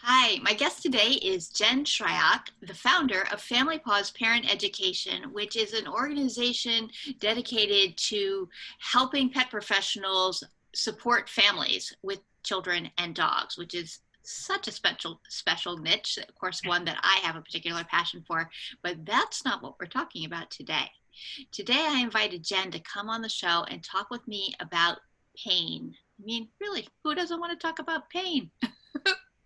Hi, my guest today is Jen Shryock, the founder of Family Pause Parent Education, which is an organization dedicated to helping pet professionals support families with children and dogs, which is such a special niche, of course, one that I have a particular passion for, but that's not what we're talking about today. Today, I invited Jen to come on the show and talk with me about pain. I mean, really, who doesn't want to talk about pain?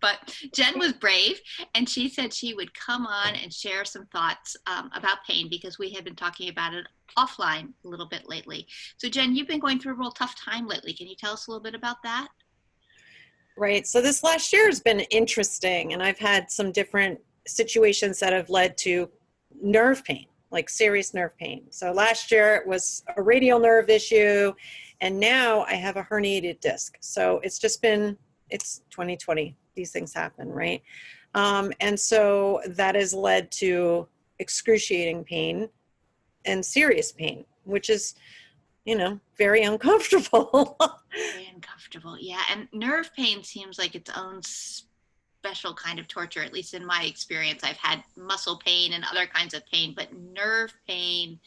But Jen was brave, and she said she would come on and share some thoughts about pain because we had been talking about it offline a little bit lately. So Jen, you've been going through a real tough time lately. Can you tell us a little bit about that? Right. So this last year has been interesting, and I've had some different situations that have led to nerve pain, like serious nerve pain. So last year it was a radial nerve issue, and now I have a herniated disc. So it's 2020. These things happen, right? And so that has led to excruciating pain and serious pain, which is, very uncomfortable. Very uncomfortable. Yeah. And nerve pain seems like its own special kind of torture, at least in my experience. I've had muscle pain and other kinds of pain, but nerve pain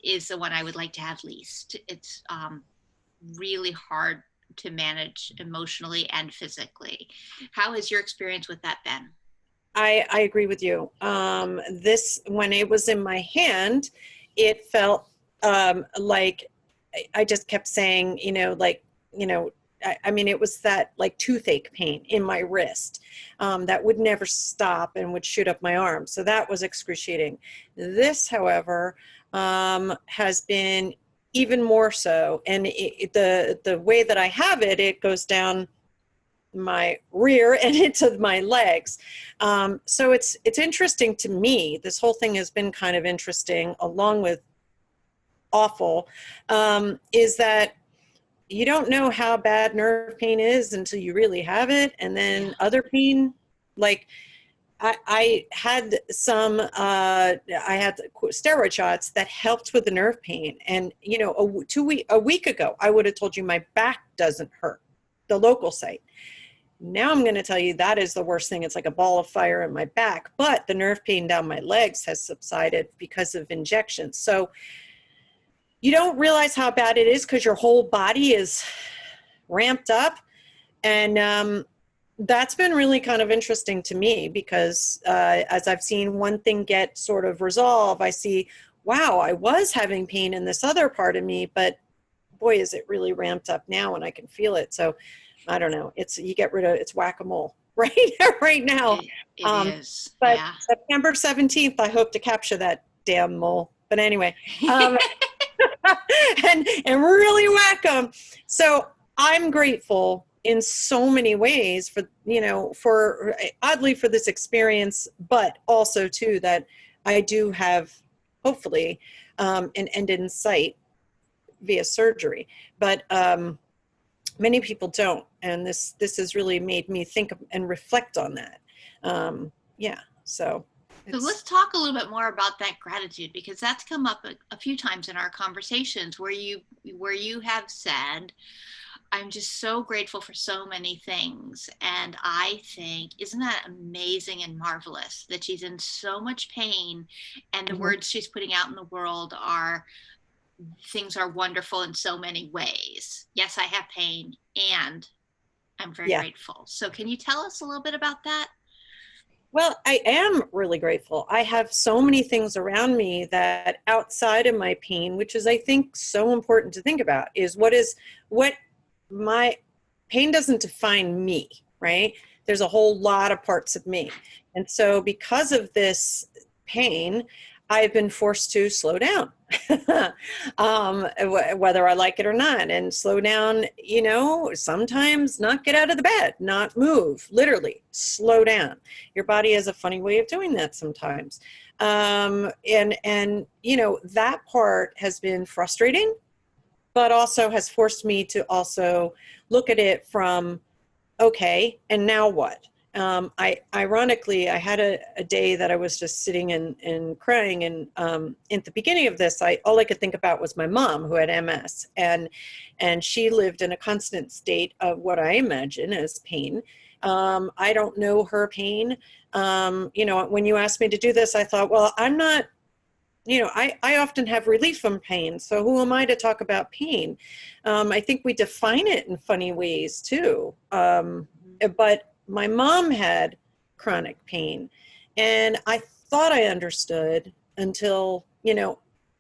is the one I would like to have least. It's really hard to manage emotionally and physically. How has your experience with that been? I agree with you. When it was in my hand, it felt like I just kept saying, I mean, it was that like toothache pain in my wrist that would never stop and would shoot up my arm. So that was excruciating. This, however, has been even more so. And the way that I have it, it goes down my rear and into my legs. So it's interesting to me. This whole thing has been kind of interesting, along with awful, is that you don't know how bad nerve pain is until you really have it. And then other pain, like I had steroid shots that helped with the nerve pain. And, a week ago, I would have told you my back doesn't hurt, the local site. Now I'm going to tell you that is the worst thing. It's like a ball of fire in my back, but the nerve pain down my legs has subsided because of injections. So you don't realize how bad it is because your whole body is ramped up. And that's been really kind of interesting to me because as I've seen one thing get sort of resolved, I see, wow, I was having pain in this other part of me, but boy, is it really ramped up now and I can feel it. So I don't know. It's whack-a-mole right now. It is. But Yeah. September 17th, I hope to capture that damn mole. But anyway, and really whack them. So I'm grateful in so many ways for oddly for this experience, but also too that I do have hopefully an end in sight via surgery. But many people don't, and this has really made me think and reflect on that. So let's talk a little bit more about that gratitude, because that's come up a few times in our conversations where you have said, I'm just so grateful for so many things. And I think, isn't that amazing and marvelous that she's in so much pain and the words she's putting out in the world are, things are wonderful in so many ways. Yes, I have pain and I'm very grateful. So can you tell us a little bit about that? Well, I am really grateful. I have so many things around me that outside of my pain, which is, I think, so important to think about, is what my pain doesn't define me, right? There's a whole lot of parts of me. And so because of this pain, I've been forced to slow down, whether I like it or not, and slow down, sometimes not get out of the bed, not move, literally slow down. Your body has a funny way of doing that sometimes. And that part has been frustrating, but also has forced me to also look at it from, okay, and now what? Ironically, I had a day that I was just sitting and crying. And at the beginning of this, all I could think about was my mom, who had MS. And she lived in a constant state of what I imagine as pain. I don't know her pain. When you asked me to do this, I thought, well, I'm not, I often have relief from pain. So who am I to talk about pain? I think we define it in funny ways too. But my mom had chronic pain, and I thought I understood until,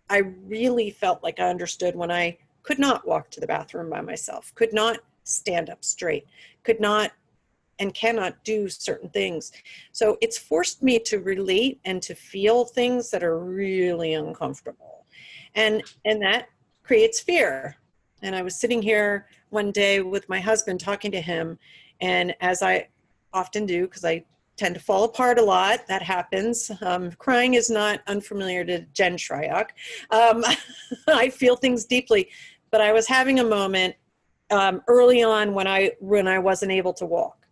I really felt like I understood when I could not walk to the bathroom by myself, could not stand up straight, could not and cannot do certain things. So it's forced me to relate and to feel things that are really uncomfortable. And that creates fear. And I was sitting here one day with my husband talking to him, and as I often do, because I tend to fall apart a lot, that happens. Crying is not unfamiliar to Jen Shryock. I feel things deeply, but I was having a moment early on when I wasn't able to walk.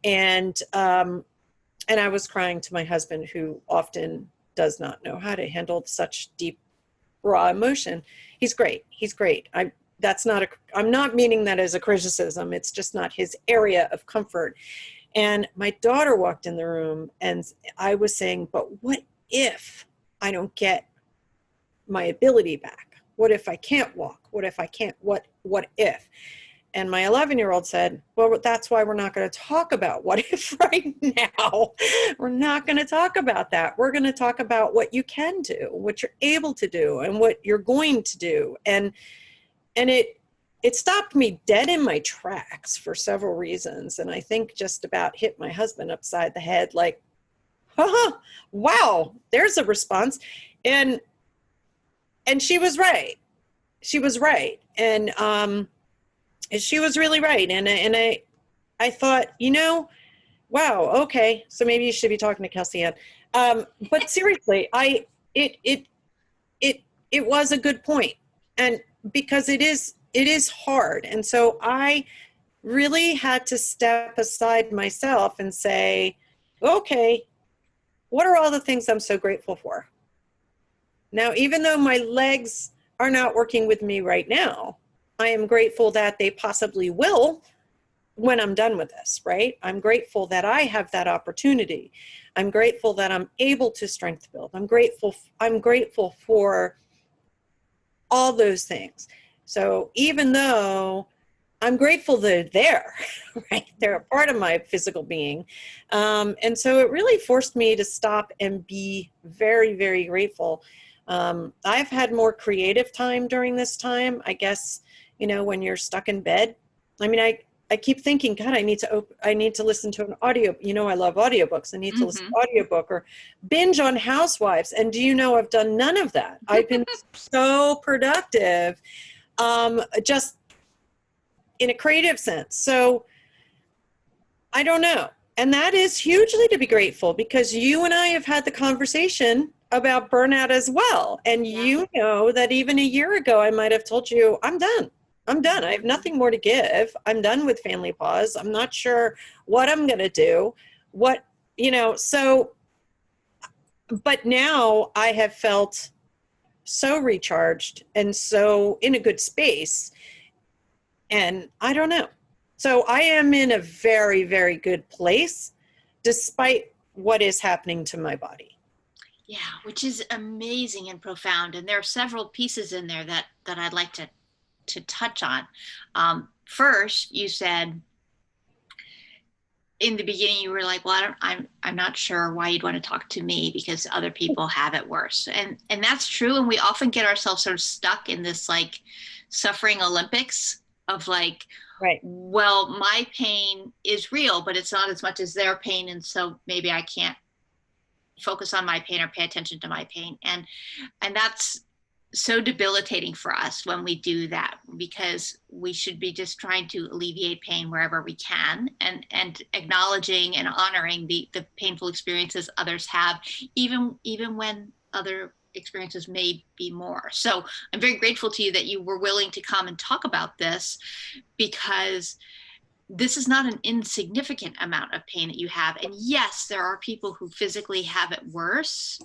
And I was crying to my husband, who often does not know how to handle such deep, raw emotion. He's great. He's great. I'm not meaning that as a criticism. It's just not his area of comfort. And my daughter walked in the room, and I was saying, but what if I don't get my ability back? What if I can't walk? What if I can't? What if? And my 11-year-old said, well, that's why we're not going to talk about what if right now. We're not going to talk about that. We're going to talk about what you can do, what you're able to do, and what you're going to do. And it stopped me dead in my tracks for several reasons. And I think just about hit my husband upside the head, like, wow, there's a response. And she was right. She was right. And she was really right. And I thought, wow, okay, so maybe you should be talking to Kelsey Ann. But seriously, it was a good point. And because it is hard. And so I really had to step aside myself and say, okay, what are all the things I'm so grateful for? Now, even though my legs are not working with me right now, I am grateful that they possibly will when I'm done with this, right? I'm grateful that I have that opportunity. I'm grateful that I'm able to strength build. I'm grateful for all those things. So even though I'm grateful they're there, right? They're a part of my physical being. And so it really forced me to stop and be very, very grateful. I've had more creative time during this time, I guess. When you're stuck in bed, I keep thinking, God, I need to listen to an audio. I love audiobooks. I need to listen to an audiobook or binge on Housewives. And do you know, I've done none of that. I've been so productive, just in a creative sense. So I don't know. And that is hugely to be grateful, because you and I have had the conversation about burnout as well. And you know that even a year ago, I might have told you, I'm done. I have nothing more to give. I'm done with Family Pause. I'm not sure what I'm going to do. But now I have felt so recharged and so in a good space. And I don't know. So I am in a very, very good place, despite what is happening to my body. Yeah, which is amazing and profound. And there are several pieces in there that I'd like to touch on. First, you said in the beginning, you were like, well, I'm not sure why you'd want to talk to me, because other people have it worse. And that's true. And we often get ourselves sort of stuck in this like suffering Olympics of like, right, well, my pain is real, but it's not as much as their pain. And so maybe I can't focus on my pain or pay attention to my pain. And that's so debilitating for us when we do that, because we should be just trying to alleviate pain wherever we can, and acknowledging and honoring the painful experiences others have, even when other experiences may be more. So I'm very grateful to you that you were willing to come and talk about this, because this is not an insignificant amount of pain that you have. And yes, there are people who physically have it worse,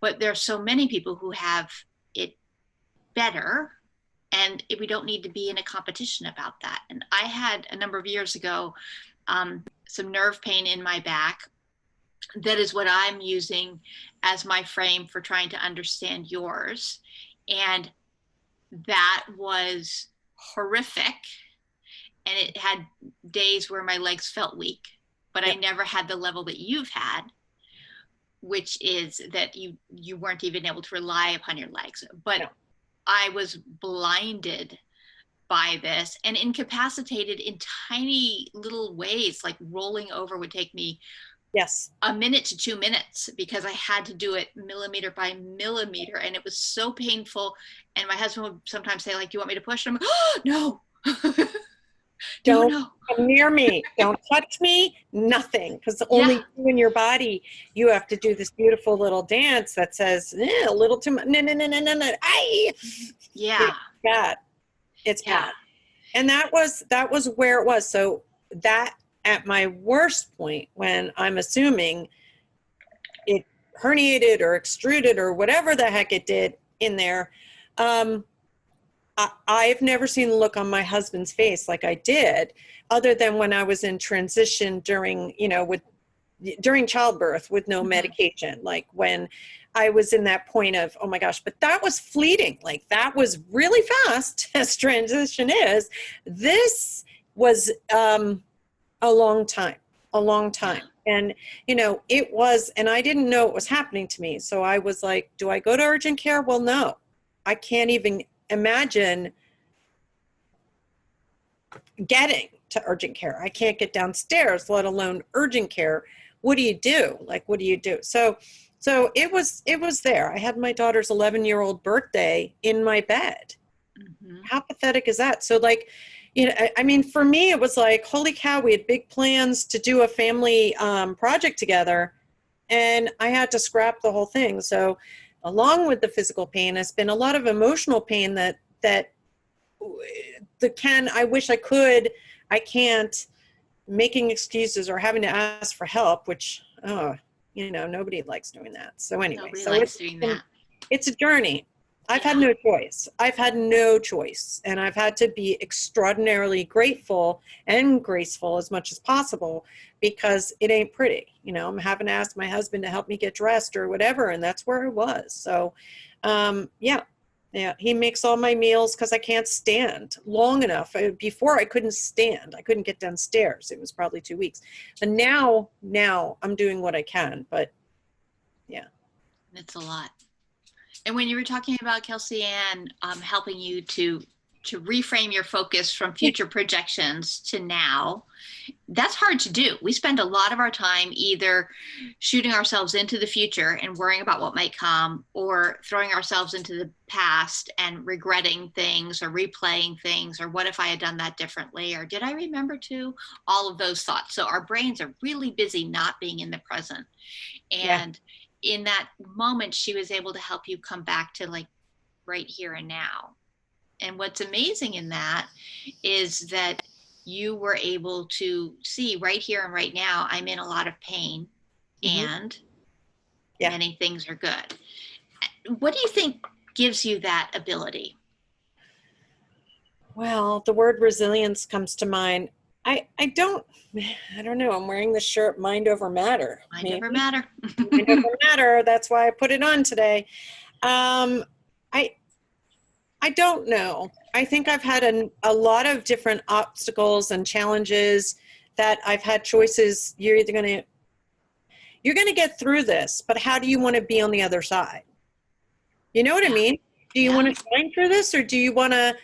but there are so many people who have it better, and we don't need to be in a competition about that. And I had, a number of years ago, some nerve pain in my back. That is what I'm using as my frame for trying to understand yours. And that was horrific. And it had days where my legs felt weak, but I Yep. never had the level that you've had, which is that you weren't even able to rely upon your legs. But No. I was blinded by this and incapacitated in tiny little ways. Like rolling over would take me Yes. a minute to 2 minutes because I had to do it millimeter by millimeter, and it was so painful. And my husband would sometimes say, like, "Do you want me to push?" And I'm like, "Oh, no." No, Don't no. come near me. Don't touch me. Nothing. Because Yeah, only you and your body, you have to do this beautiful little dance that says, a little too much. No, no, no, no, no, no. Aye. yeah, It's bad. It's yeah, bad. And that was where it was. So that at my worst point, when I'm assuming it herniated or extruded or whatever the heck it did in there, um, I've never seen the look on my husband's face like I did, other than when I was in transition during, during childbirth with no mm-hmm. medication. Like when I was in that point of, oh my gosh, but that was fleeting. Like that was really fast, as transition is. This was a long time, a long Yeah, time. And, it was, and I didn't know it was happening to me. So I was like, do I go to urgent care? Well, no, I can't even imagine getting to urgent care. I can't get downstairs, let alone urgent care. What do you do? Like, what do you do? So it was there. I had my daughter's 11-year-old birthday in my bed. mm-hmm. How pathetic is that? So like, I mean, for me, it was like, holy cow, we had big plans to do a family project together, and I had to scrap the whole thing. So along with the physical pain, has been a lot of emotional pain that I wish I could, I can't, making excuses or having to ask for help, which, nobody likes doing that. So anyway, Nobody so likes doing that. it's a journey. I've had Yeah, no choice. I've had no choice. And I've had to be extraordinarily grateful and graceful as much as possible, because it ain't pretty. I'm having to ask my husband to help me get dressed or whatever. And that's where I was. So, yeah. Yeah, he makes all my meals because I can't stand long enough. Before I couldn't stand. I couldn't get downstairs. It was probably 2 weeks. And now I'm doing what I can. But yeah. it's a lot. And when you were talking about Kelsey Ann helping you to reframe your focus from future projections to now, that's hard to do. We spend a lot of our time either shooting ourselves into the future and worrying about what might come, or throwing ourselves into the past and regretting things or replaying things, or what if I had done that differently, or did I remember to, all of those thoughts. So our brains are really busy not being in the present. Yeah. And in that moment, she was able to help you come back to like right here and now. And what's amazing in that is that you were able to see right here and right now, I'm in a lot of pain, Mm-hmm. and Yeah. many things are good. What do you think gives you that ability? Well, the word resilience comes to mind. I don't know. I'm wearing the shirt Mind Over Matter. Mind over Maybe matter. Mind Over Matter. That's why I put it on today. Um, I I don't know. I think I've had a lot of different obstacles and challenges that I've had choices. You're gonna get through this, but how do you want to be on the other side? You know what I Yeah, mean? Do you yeah, want to shine through this, or do you want to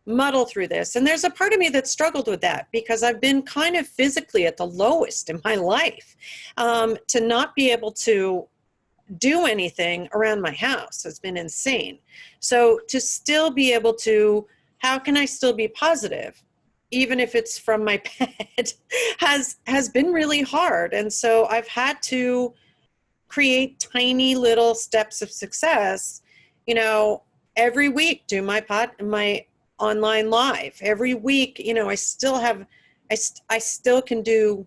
muddle through this? And there's a part of me that struggled with that, because I've been kind of physically at the lowest in my life. To not be able to do anything around my house has been insane. So to still be able to, how can I still be positive, even if it's from my bed, has been really hard. And so I've had to create tiny little steps of success, every week, do my online live every week. I still have, I still can do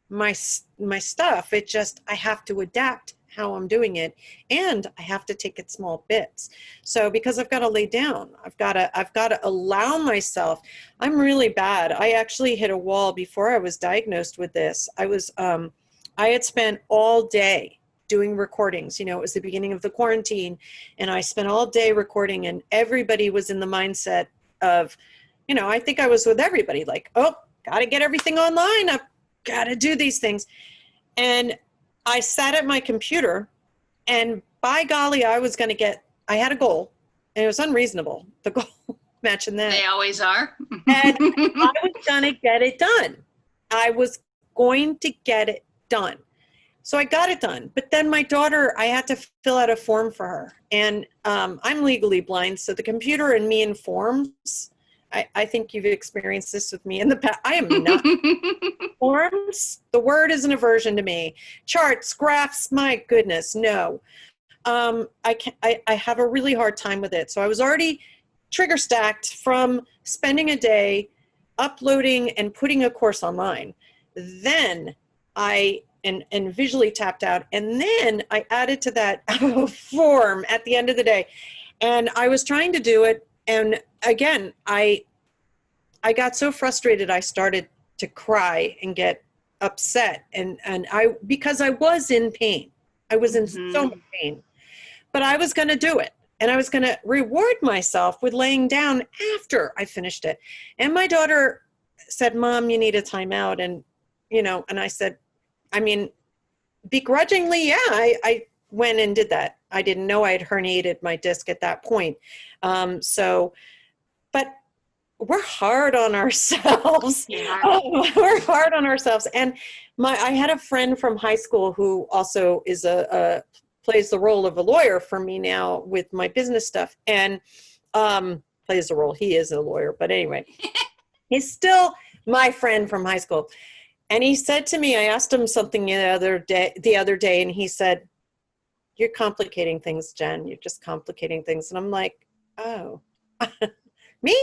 my stuff. It just, I have to adapt how I'm doing it, and I have to take it small bits. So because I've got to lay down, I've got to allow myself. I'm really bad. I actually hit a wall before I was diagnosed with this. I had spent all day doing recordings. It was the beginning of the quarantine, and I spent all day recording, and everybody was in the mindset of, I think I was with everybody, like, oh, got to get everything online. I've got to do these things. And I sat at my computer, and by golly, I had a goal, and it was unreasonable. The goal, imagine that. They always are. And I was going to get it done. I was going to get it done. So I got it done. But then my daughter, I had to fill out a form for her. And I'm legally blind, so the computer and me in forms, I think you've experienced this with me in the past. I am not. Forms, the word is an aversion to me. Charts, graphs, my goodness, no. I have a really hard time with it. So I was already trigger stacked from spending a day uploading and putting a course online. Then and visually tapped out. And then I added to that form at the end of the day. And I was trying to do it. And again, I got so frustrated, I started to cry and get upset. And because I was in pain. I was in so much pain. But I was going to do it. And I was going to reward myself with laying down after I finished it. And my daughter said, Mom, you need a timeout. And, and I said, begrudgingly, yeah, I went and did that. I didn't know I had herniated my disc at that point. But we're hard on ourselves. Yeah. We're hard on ourselves. And I had a friend from high school who also is plays the role of a lawyer for me now with my business stuff, and plays the role. He is a lawyer, but anyway, he's still my friend from high school. And he said to me, I asked him something the other day, and he said, "You're complicating things, Jen. You're just complicating things." And I'm like, "Oh, me?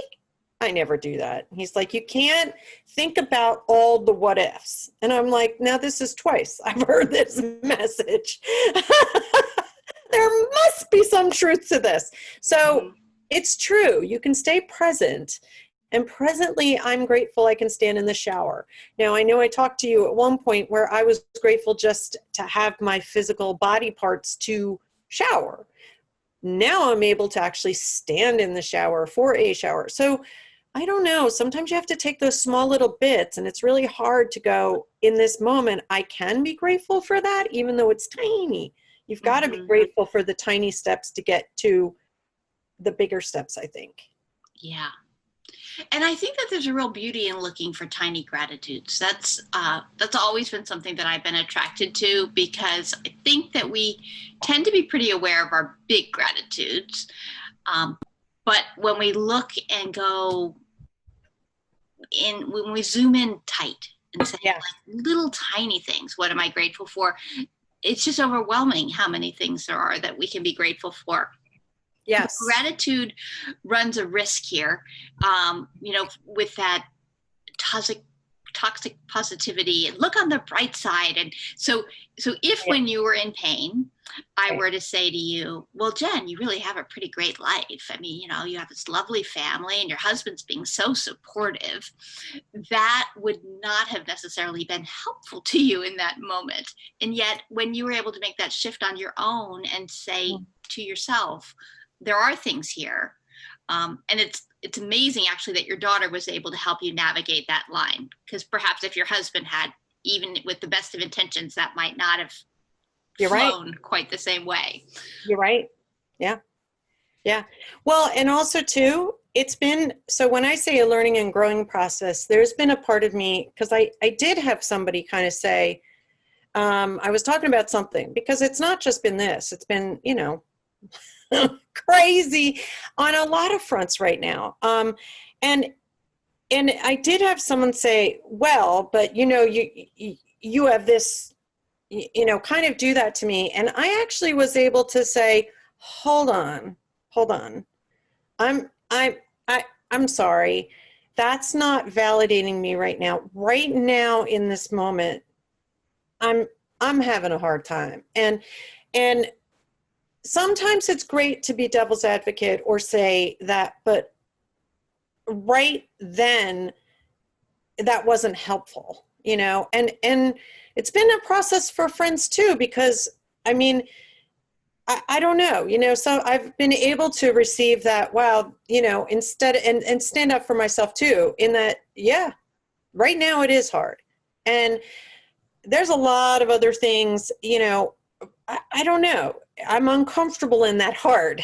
I never do that." He's like, "You can't think about all the what ifs." And I'm like, now this is twice I've heard this message. There must be some truth to this. So it's true. You can stay present. And presently, I'm grateful I can stand in the shower. Now, I know I talked to you at one point where I was grateful just to have my physical body parts to shower. Now I'm able to actually stand in the shower for a shower. So I don't know. Sometimes you have to take those small little bits, and it's really hard to go, in this moment, I can be grateful for that, even though it's tiny. You've got to be grateful for the tiny steps to get to the bigger steps, I think. Yeah. And I think that there's a real beauty in looking for tiny gratitudes. That's always been something that I've been attracted to, because I think that we tend to be pretty aware of our big gratitudes. But when we look and go in, when we zoom in tight and say, like, little tiny things, what am I grateful for? It's just overwhelming how many things there are that we can be grateful for. Yes. Gratitude runs a risk here, with that toxic positivity. Look on the bright side. And so if when you were in pain, I were to say to you, well, Jen, you really have a pretty great life. I mean, you have this lovely family and your husband's being so supportive. That would not have necessarily been helpful to you in that moment. And yet when you were able to make that shift on your own and say to yourself, there are things here. And it's amazing actually that your daughter was able to help you navigate that line, because perhaps if your husband had, even with the best of intentions, that might not have flown quite the same way. You're right. Yeah. Yeah. Well, and also too, it's been, so when I say a learning and growing process, there's been a part of me, because I did have somebody kind of say, I was talking about something, because it's not just been this, it's been, crazy on a lot of fronts right now. And I did have someone say, well, but you have this, kind of do that to me. And I actually was able to say, hold on. I'm sorry. That's not validating me right now. Right now in this moment, I'm having a hard time. And And sometimes it's great to be devil's advocate or say that, but right then that wasn't helpful, and it's been a process for friends too, because I mean, I don't know, so I've been able to receive that, wow, instead, and stand up for myself too, in that, yeah, right now it is hard. And there's a lot of other things, I don't know. I'm uncomfortable in that hard.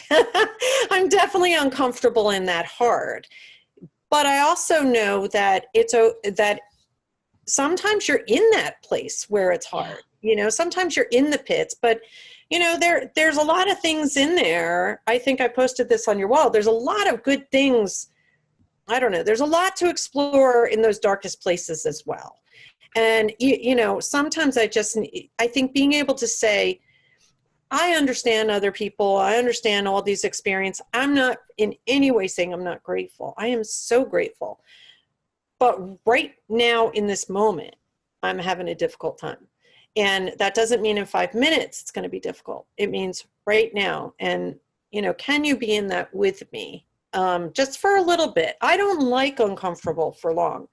I'm definitely uncomfortable in that hard. But I also know that that sometimes you're in that place where it's hard. Sometimes you're in the pits, but there's a lot of things in there. I think I posted this on your wall. There's a lot of good things. I don't know. There's a lot to explore in those darkest places as well. And sometimes I think being able to say, I understand other people. I understand all these experiences. I'm not in any way saying I'm not grateful. I am so grateful. But right now in this moment, I'm having a difficult time. And that doesn't mean in 5 minutes it's going to be difficult. It means right now. And, can you be in that with me? Just for a little bit. I don't like uncomfortable for long.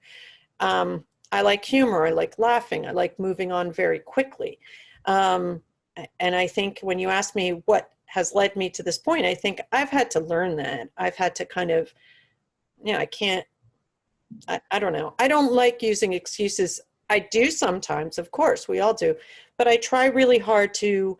I like humor. I like laughing. I like moving on very quickly. And I think when you ask me what has led me to this point, I think I've had to learn that. I've had to kind of, I don't know. I don't like using excuses. I do sometimes, of course, we all do, but I try really hard to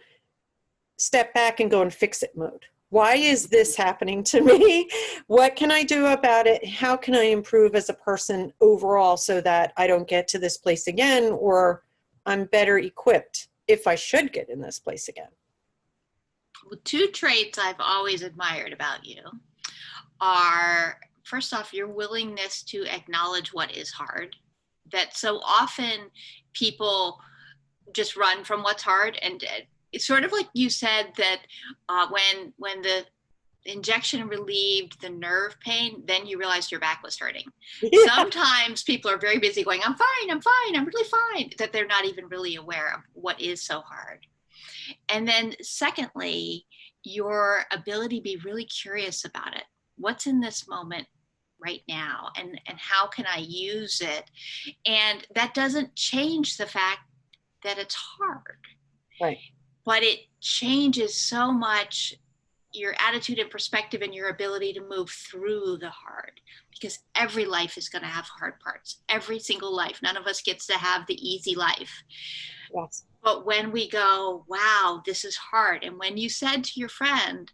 step back and go in fix it mode. Why is this happening to me? What can I do about it? How can I improve as a person overall so that I don't get to this place again, or I'm better equipped if I should get in this place again? Well, two traits I've always admired about you are, first off, your willingness to acknowledge what is hard. That so often people just run from what's hard, and it's sort of like you said that when the injection relieved the nerve pain, then you realized your back was hurting. Yeah. Sometimes people are very busy going, I'm fine, I'm really fine, that they're not even really aware of what is so hard. And then secondly, your ability to be really curious about it. What's in this moment right now, and how can I use it? And that doesn't change the fact that it's hard. Right. But it changes so much your attitude and perspective and your ability to move through the hard, because every life is going to have hard parts. Every single life. None of us gets to have the easy life. Yes. But when we go, wow, this is hard. And when you said to your friend,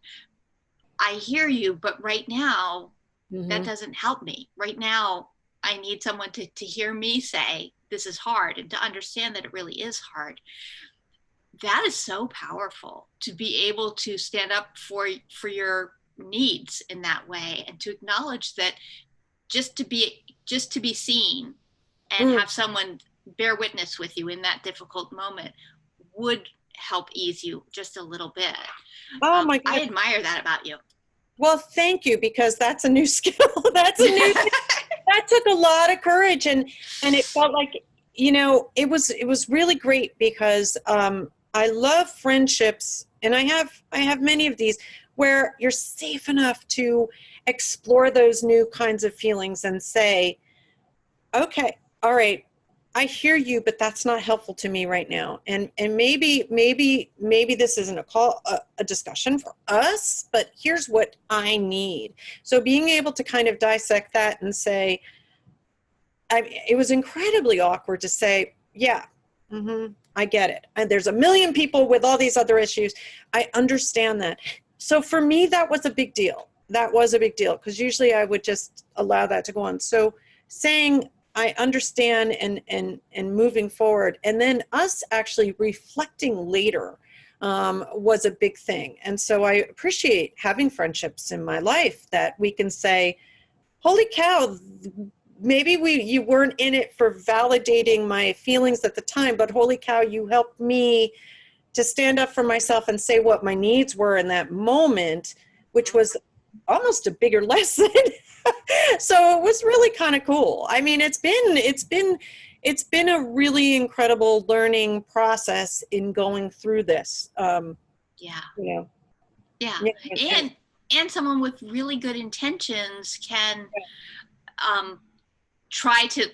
I hear you, but right now, that doesn't help me. Right now, I need someone to hear me say, this is hard, and to understand that it really is hard. That is so powerful, to be able to stand up for your needs in that way, and to acknowledge that just to be seen and have someone bear witness with you in that difficult moment would help ease you just a little bit. Oh my God. I admire that about you. Well, thank you, because that's a new skill. That's a new that took a lot of courage, and it felt like, it was really great, because I love friendships, and I have many of these where you're safe enough to explore those new kinds of feelings and say, okay, all right, I hear you, but that's not helpful to me right now. And maybe this isn't a discussion for us, but here's what I need. So being able to kind of dissect that and say, it was incredibly awkward to say, yeah, I get it. And there's a million people with all these other issues. I understand that. So for me, that was a big deal. That was a big deal, because usually I would just allow that to go on. So saying, I understand, and moving forward, and then us actually reflecting later was a big thing. And so I appreciate having friendships in my life that we can say, holy cow, maybe you weren't in it for validating my feelings at the time, but holy cow, you helped me to stand up for myself and say what my needs were in that moment, which was almost a bigger lesson. So it was really kind of cool. I mean, it's been a really incredible learning process in going through this. Yeah. you know. Yeah. Yeah, And someone with really good intentions can try to,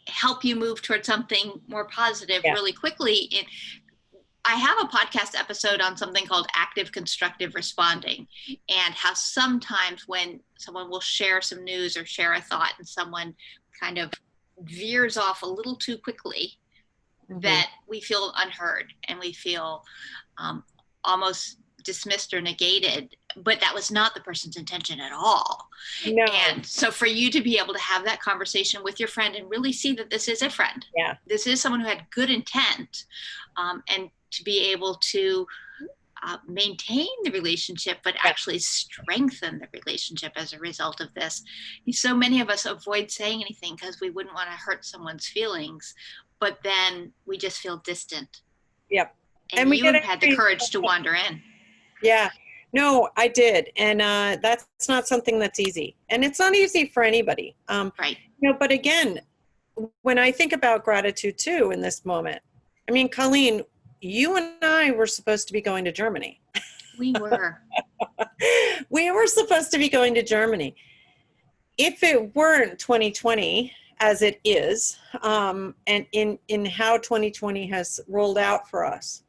help you move towards something more positive yeah, really quickly. I have a podcast episode on something called active constructive responding, and how sometimes when someone will share some news or share a thought and someone kind of veers off a little too quickly, hmm, that we feel unheard and we feel almost dismissed or negated, but that was not the person's intention at all. no, And so for you to be able to have that conversation with your friend and really see that this is a friend, yeah, this is someone who had good intent, and to be able to maintain the relationship, but yeah, actually strengthen the relationship as a result of this. So many of us avoid saying anything because we wouldn't want to hurt someone's feelings, but then we just feel distant. yep. And And we get you had the angry. courage to wander in. Yeah. No, I did. And that's not something that's easy. And it's not easy for anybody. Right. But again, when I think about gratitude too in this moment, I mean, Colleen, you and I were supposed to be going to Germany. We were. We were supposed to be going to Germany. If it weren't 2020, as it is, and in how 2020 has rolled out for us,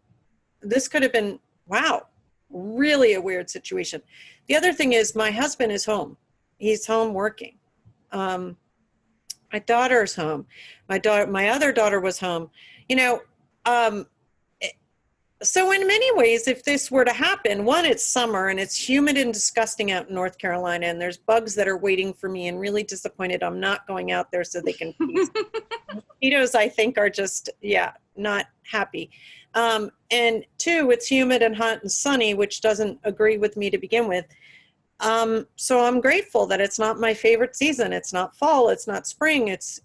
this could have been, wow, really a weird situation. The other thing is my husband is home. He's home working. My daughter's home. My other daughter was home. You know, um, so in many ways, if this were to happen, one, it's summer and it's humid and disgusting out in North Carolina, and there's bugs that are waiting for me, and really disappointed I'm not going out there so they can feast. Mosquitoes, I think, are just, yeah, not happy. And two, it's humid and hot and sunny, which doesn't agree with me to begin with. So I'm grateful that it's not my favorite season. It's not fall. It's not spring. It's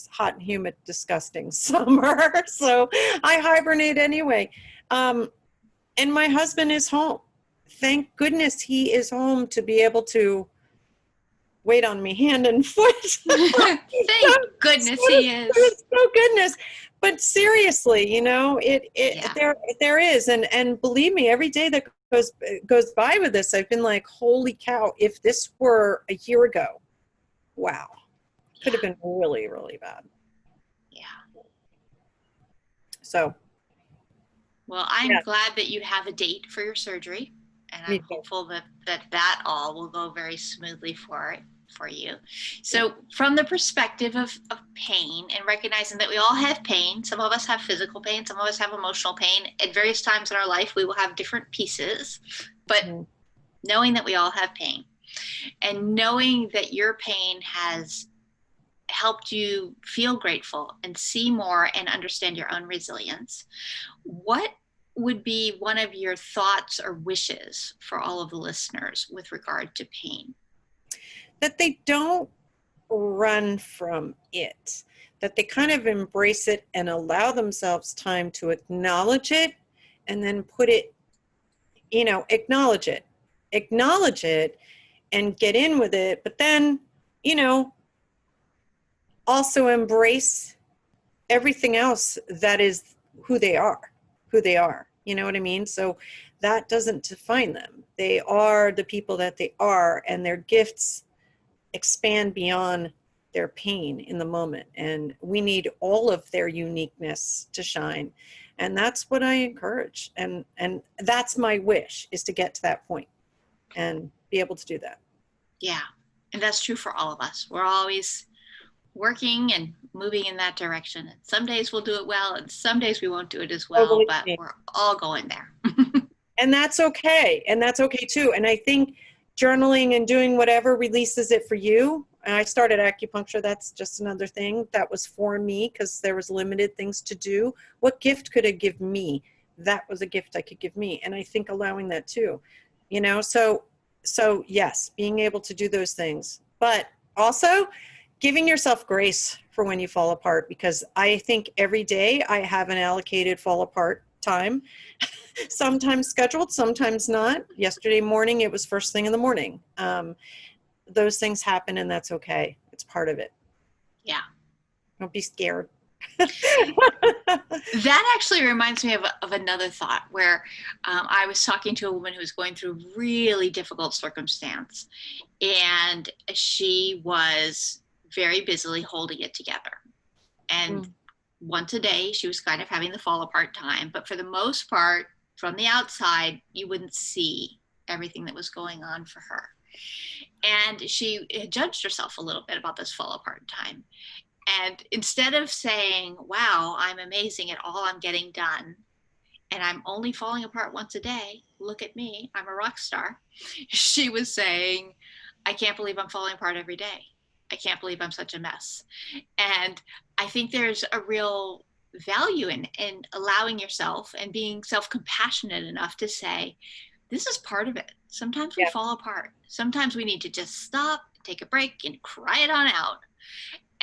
hot and humid, disgusting summer. So I hibernate anyway. And my husband is home. Thank goodness he is home to be able to wait on me hand and foot. Thank goodness he is. So goodness. But seriously, Yeah. there is, and believe me, every day that goes by with this, I've been like, holy cow! If this were a year ago, wow, could have been really, really bad. Yeah. So, Well, I'm yeah, glad that you have a date for your surgery, and me I'm too. hopeful that all will go very smoothly for you. So, from the perspective of pain and recognizing that we all have pain, some of us have physical pain, some of us have emotional pain. At various times in our life, we will have different pieces, but Mhm. knowing that we all have pain and knowing that your pain has helped you feel grateful and see more and understand your own resilience, what would be one of your thoughts or wishes for all of the listeners with regard to pain? That they don't run from it, that they kind of embrace it and allow themselves time to acknowledge it, and then put it, acknowledge it and get in with it, but then, you know, also embrace everything else that is who they are. You know what I mean? So that doesn't define them. They are the people that they are, and their gifts expand beyond their pain in the moment. And we need all of their uniqueness to shine. And that's what I encourage. And that's my wish, is to get to that point and be able to do that. Yeah, and that's true for all of us. We're always working and moving in that direction. And some days we'll do it well, and some days we won't do it as Oh, well, believe but me. we're all going there. And that's okay. And that's okay too. And I think journaling and doing whatever releases it for you. And I started acupuncture. That's just another thing that was for me, because there was limited things to do. What gift could it give me? That was a gift I could give me. And I think allowing that too, so yes, being able to do those things, but also giving yourself grace for when you fall apart, because I think every day I have an allocated fall apart time, sometimes scheduled, sometimes not. Yesterday morning, it was first thing in the morning. Those things happen, and that's okay. It's part of it. Yeah. Don't be scared. That actually reminds me of another thought where I was talking to a woman who was going through really difficult circumstance, and she was very busily holding it together. And Mm, once a day, she was kind of having the fall apart time. But for the most part, from the outside, you wouldn't see everything that was going on for her. And she judged herself a little bit about this fall apart time. And instead of saying, wow, I'm amazing at all I'm getting done, and I'm only falling apart once a day, look at me, I'm a rock star, she was saying, I can't believe I'm falling apart every day. I can't believe I'm such a mess. And I think there's a real value in allowing yourself and being self-compassionate enough to say, this is part of it. Sometimes we yeah, fall apart. Sometimes we need to just stop, take a break, and cry it on out.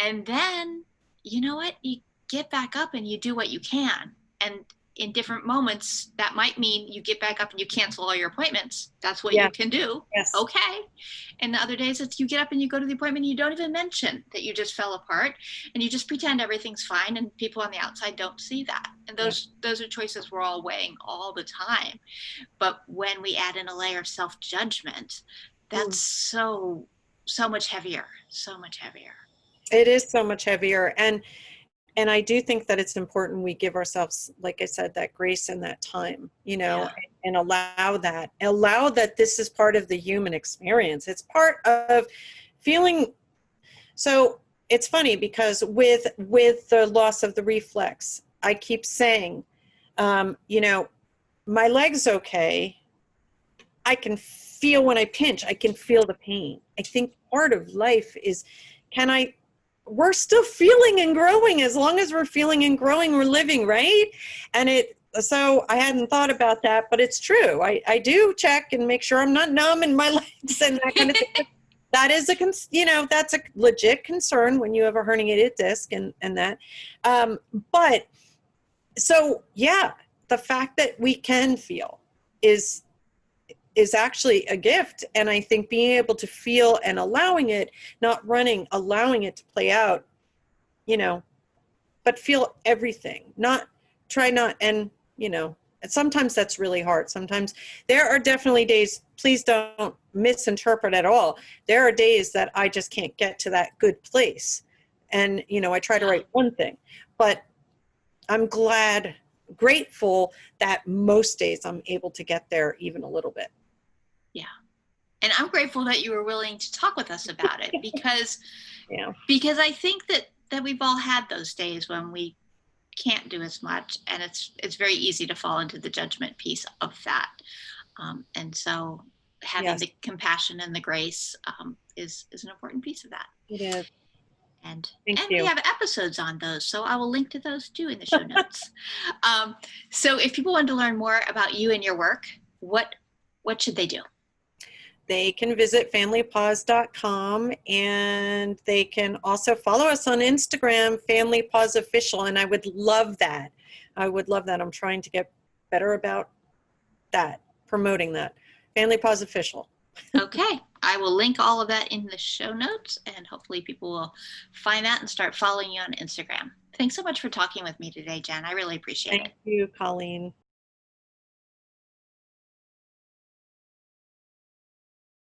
And then, you know what? You get back up and you do what you can. And in different moments, that might mean you get back up and you cancel all your appointments. That's what yeah, you can do. yes, Okay. And the other days, it's you get up and you go to the appointment and you don't even mention that you just fell apart, and you just pretend everything's fine, and people on the outside don't see that. And yeah. those are choices we're all weighing all the time. But when we add in a layer of self-judgment, that's Mm. so much heavier, so much heavier. It is so much heavier. And I do think that it's important we give ourselves, like I said, that grace and that time, Yeah. and allow that this is part of the human experience. It's part of feeling. So it's funny because with the loss of the reflex, I keep saying, my leg's okay. I can feel when I pinch, I can feel the pain. I think part of life is, can I, we're still feeling and growing. As long as we're feeling and growing, we're living, right? So I hadn't thought about that, but it's true. I do check and make sure I'm not numb in my legs and that kind of thing. That is that's a legit concern when you have a herniated disc and that. But so yeah, the fact that we can feel is is actually a gift. And I think being able to feel and allowing it, not running, allowing it to play out, you know, but feel everything, not try not, and sometimes that's really hard. Sometimes there are definitely days, please don't misinterpret at all. There are days that I just can't get to that good place. And, I try to Yeah. write one thing, but I'm grateful that most days I'm able to get there even a little bit. Yeah. And I'm grateful that you were willing to talk with us about it, Yeah. because I think that we've all had those days when we can't do as much, and it's very easy to fall into the judgment piece of that. And so having Yes, the compassion and the grace is an important piece of that. it is. And Thank we you. have episodes on those, so I will link to those too in the show notes. So if people want to learn more about you and your work, what should they do? They can visit familypause.com, and they can also follow us on Instagram, Family Pause Official. And I would love that. I would love that. I'm trying to get better about that, promoting that. Family Pause Official. Okay, I will link all of that in the show notes, and hopefully people will find that and start following you on Instagram. Thanks so much for talking with me today, Jen. I really appreciate Thank it. you, Colleen.